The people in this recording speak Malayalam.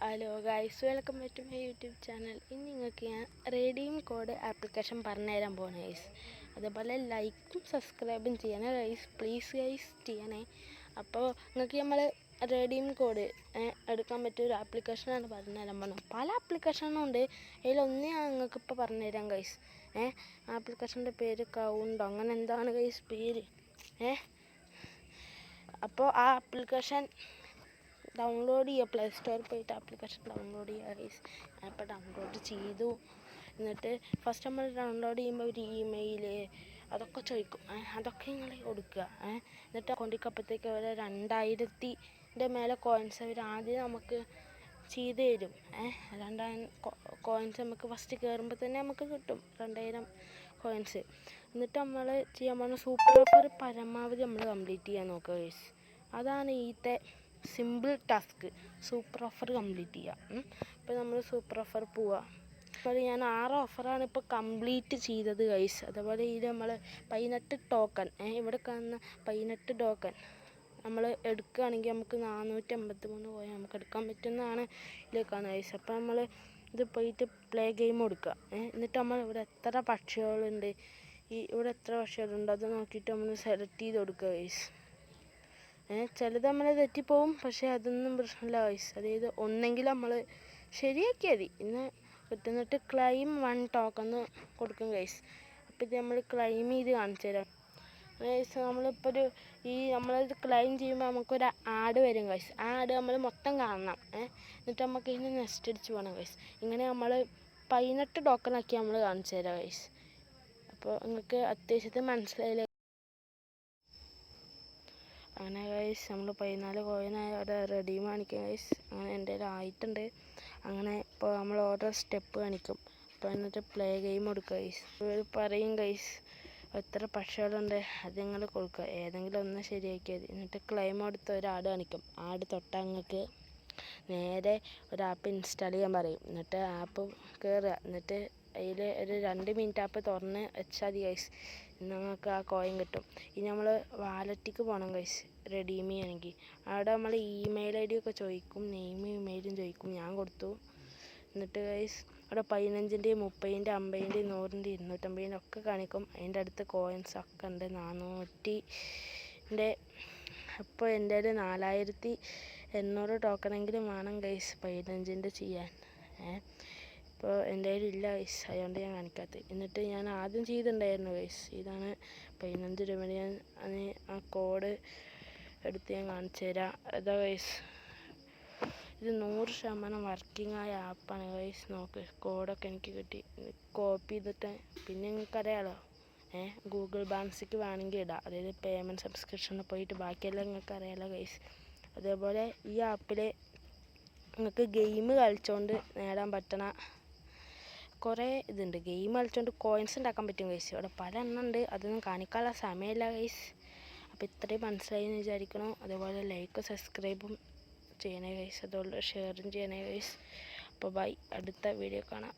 Hello guys, welcome back to my YouTube channel. ഇനി നിങ്ങൾക്ക് ഞാൻ റെഡീം കോഡ് ആപ്ലിക്കേഷൻ പറഞ്ഞുതരാൻ പോകുന്നു ഗൈസ്. അതേപോലെ ലൈക്കും സബ്സ്ക്രൈബും ചെയ്യണേ ഗൈസ്, പ്ലീസ് ഗൈസ് ചെയ്യണേ. അപ്പോൾ നിങ്ങൾക്ക് നമ്മൾ റെഡീം കോഡ് എടുക്കാൻ പറ്റിയൊരു ആപ്ലിക്കേഷനാണ് പറഞ്ഞുതരാൻ പോകുന്നത്. പല ആപ്ലിക്കേഷനും ഉണ്ട്, അതിലൊന്ന് ഞാൻ നിങ്ങൾക്ക് ഇപ്പോൾ പറഞ്ഞുതരാം ഗൈസ്. ആപ്ലിക്കേഷൻ്റെ പേര് കൗണ്ടോ അങ്ങനെ എന്താണ് ഗൈസ് പേര്. അപ്പോൾ ആ ആപ്ലിക്കേഷൻ ഡൗൺലോഡ് ചെയ്യുക. പ്ലേ സ്റ്റോറിൽ പോയിട്ട് ആപ്ലിക്കേഷൻ ഡൗൺലോഡ് ചെയ്യുക ഗൈസ്. ഞാനിപ്പോൾ ഡൗൺലോഡ് ചെയ്തു. എന്നിട്ട് ഫസ്റ്റ് നമ്മൾ ഡൗൺലോഡ് ചെയ്യുമ്പോൾ ഒരു ഇമെയിൽ അതൊക്കെ ചോദിക്കും. അതൊക്കെ നിങ്ങൾ കൊടുക്കുക. എന്നിട്ട് അക്കൗണ്ടിലേക്ക് അപ്പോഴത്തേക്ക് അവർ 2000 മേലെ കോയിൻസ് അവർ ആദ്യം നമുക്ക് ചെയ്ത് തരും. 2000 കോയിൻസ് നമുക്ക് ഫസ്റ്റ് കയറുമ്പോൾ തന്നെ നമുക്ക് കിട്ടും 2000 കോയിൻസ്. എന്നിട്ട് നമ്മൾ ചെയ്യാൻ പോകുന്ന സൂപ്പർ ഓഫർ പരമാവധി നമ്മൾ കംപ്ലീറ്റ് ചെയ്യാൻ നോക്കുക ഗൈസ്. അതാണ് ഈത്തെ simple task. Super offer complete ചെയ്യുക. ഇപ്പോൾ നമ്മൾ സൂപ്പർ ഓഫർ പോവുക. അപ്പോൾ ഞാൻ 6 ഓഫറാണ് ഇപ്പോൾ കംപ്ലീറ്റ് ചെയ്തത് ഗൈസ്. അതേപോലെ ഇത് നമ്മൾ 18 ടോക്കൺ ഇവിടെ കാണുന്ന 18 ടോക്കൺ നമ്മൾ എടുക്കുകയാണെങ്കിൽ നമുക്ക് 483 കോയിൻ നമുക്ക് എടുക്കാൻ പറ്റുന്നതാണ് ഇതിലേക്കാണ് ഗൈസ്. അപ്പോൾ നമ്മൾ ഇത് പോയിട്ട് പ്ലേ ഗെയിം കൊടുക്കുക. എന്നിട്ട് നമ്മൾ ഇവിടെ എത്ര പക്ഷികളുണ്ട്, ഇവിടെ എത്ര പക്ഷികളുണ്ട് അത് നോക്കിയിട്ട് നമ്മൾ സെലക്ട് ചെയ്ത് കൊടുക്കുക ഗൈസ്. ചിലത് നമ്മൾ തെറ്റിപ്പോവും, പക്ഷേ അതൊന്നും പ്രശ്നമില്ല ഗൈസ്. അതായത് ഒന്നെങ്കിൽ നമ്മൾ ശരിയാക്കിയാൽ മതി. എന്നിട്ട് ക്ലൈം 1 ടോക്കൺ കൊടുക്കും ഗൈസ്. അപ്പോൾ ഇത് നമ്മൾ ക്ലൈം ചെയ്ത് കാണിച്ചു തരാം ഗൈസ്. നമ്മളിപ്പോൾ നമ്മളത് ക്ലൈം ചെയ്യുമ്പോൾ നമുക്കൊരു ആഡ് വരും ഗൈസ്. ആ ആഡ് നമ്മൾ മൊത്തം കാണണം. എന്നിട്ട് നമുക്ക് ഇതിന് നെക്സ്റ്റ് അടിച്ച് പോകണം ഗൈസ്. ഇങ്ങനെ നമ്മൾ 18 ടോക്കണാക്കി നമ്മൾ കാണിച്ചു തരാം ഗൈസ്. അപ്പോൾ നിങ്ങൾക്ക് അത്യാവശ്യത്തിന് മനസ്സിലായില്ലേ. അങ്ങനെ ഗൈസ് നമ്മൾ 14 കോയിനായി അവിടെ റെഡീം കാണിക്കും ഗൈസ്. അങ്ങനെ എൻ്റെ ആയിട്ടുണ്ട്. അങ്ങനെ ഇപ്പോൾ നമ്മൾ ഓരോ സ്റ്റെപ്പ് കാണിക്കും. അപ്പോൾ എന്നിട്ട് പ്ലേ ഗെയിം കൊടുക്കുക ഗൈസ്. ഇവർ പറയും ഗൈസ് എത്ര പക്ഷികളുണ്ട് അത് നിങ്ങൾ കൊടുക്കുക, ഏതെങ്കിലും ഒന്ന് ശരിയാക്കിയാൽ മതി. എന്നിട്ട് ക്ലൈം കൊടുത്ത ഒരു ആഡ് കാണിക്കും. ആഡ് തൊട്ടാൽ നിങ്ങൾക്ക് നേരെ ഒരു ആപ്പ് ഇൻസ്റ്റാൾ ചെയ്യാൻ പറയും. എന്നിട്ട് ആപ്പ് കയറുക. എന്നിട്ട് അതിൽ ഒരു 2 മിനിറ്റ് ആപ്പ് തുറന്ന് വെച്ചാൽ മതി ഗൈസ്. നിങ്ങൾക്ക് ആ കോയിൻ കിട്ടും. ഇനി നമ്മൾ വാലറ്റിക്ക് പോകണം ഗൈസ് റെഡീം ചെയ്യണമെങ്കിൽ. അവിടെ നമ്മൾ ഇമെയിൽ ID ഒക്കെ ചോദിക്കും, നെയിമും ഇമെയിലും ചോദിക്കും. ഞാൻ കൊടുത്തു. എന്നിട്ട് ഗൈസ് അവിടെ 15-ൻ്റെയും 30-ൻ്റെയും 50-ൻ്റെയും 100-ൻ്റെയും 250-ൻ്റെയും ഒക്കെ കാണിക്കും. അതിൻ്റെ അടുത്ത് കോയിൻസ് ഒക്കെ ഉണ്ട് 400-ൻ്റെ. അപ്പോൾ എൻ്റെ 4800 ടോക്കണെങ്കിലും വേണം ഗൈസ് 15-ൻ്റെ ചെയ്യാൻ. ഇപ്പോൾ എൻ്റെ കയ്യിലില്ല ഗൈസ്, അതുകൊണ്ട് ഞാൻ കാണിക്കാത്തത്. എന്നിട്ട് ഞാൻ ആദ്യം ചെയ്തിട്ടുണ്ടായിരുന്നു ഗൈസ്. ഇതാണ് 15 രൂപ. ഞാൻ ആ കോഡ് എടുത്ത് ഞാൻ കാണിച്ചു തരാം. അതാ ഗൈസ്, ഇത് 100% വർക്കിംഗ് ആയ ആപ്പാണ് ഗൈസ്. നോക്ക്, കോഡൊക്കെ എനിക്ക് കിട്ടി. കോപ്പി ചെയ്തിട്ട് പിന്നെ നിങ്ങൾക്കറിയാലോ ഗൂഗിൾ ബാൻസിക്ക് വേണമെങ്കിൽ ഇടാം. അതായത് പേയ്മെൻറ്റ് സബ്സ്ക്രിപ്ഷനിൽ പോയിട്ട് ബാക്കിയെല്ലാം നിങ്ങൾക്ക് അറിയാലോ ഗൈസ്. അതേപോലെ ഈ ആപ്പിൽ നിങ്ങൾക്ക് ഗെയിം കളിച്ചുകൊണ്ട് നേടാൻ പറ്റണ കുറേ ഇതുണ്ട്. ഗെയിം കളിച്ചുകൊണ്ട് കോയിൻസ് ഉണ്ടാക്കാൻ പറ്റും ഗൈസ്. ഇവിടെ പല എണ്ണം ഉണ്ട്, അതൊന്നും കാണിക്കാനുള്ള സമയമില്ല ഗൈസ്. അപ്പോൾ ഇത്രയും മനസ്സിലായി എന്ന് വിചാരിക്കണം. അതേപോലെ ലൈക്കും സബ്സ്ക്രൈബും ചെയ്യണേ ഗൈസ്. അതുപോലെ ഷെയറും ചെയ്യണേ ഗൈസ്. അപ്പോൾ ബൈ, അടുത്ത വീഡിയോ കാണാം.